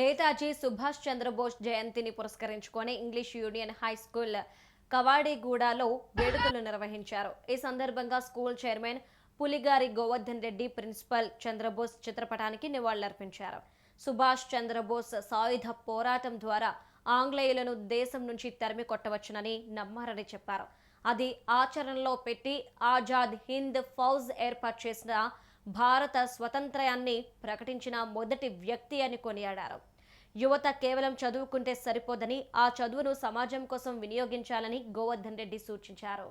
నేతాజీ సుభాష్ చంద్రబోస్ జయంతిని పురస్కరించుకొని English union high school కవాడిగూడలో వేడుకలు నిర్వహించారు. ఈ సందర్భంగా school chairman Puligari Govardhan Reddy principal Chandrabose చిత్రపటానికి నివాళులర్పించారు. సుభాష్ చంద్రబోస్ సాయుధ పోరాటం ద్వారా ఆంగ్లేయులను దేశం నుంచి తరిమి కొట్టవచ్చునని నమ్మారని చెప్పారు. అది ఆచరణలో పెట్టి ఆజాద్ హింద్ ఫౌజ్ ఏర్పాటు చేసిన భారత స్వతంత్రాన్ని ప్రకటించిన మొదటి వ్యక్తి అని కొనియాడారు. యువత కేవలం చదువుకుంటే సరిపోదని ఆ చదువును సమాజం కోసం వినియోగించాలని గోవర్ధన్ రెడ్డి సూచించారు.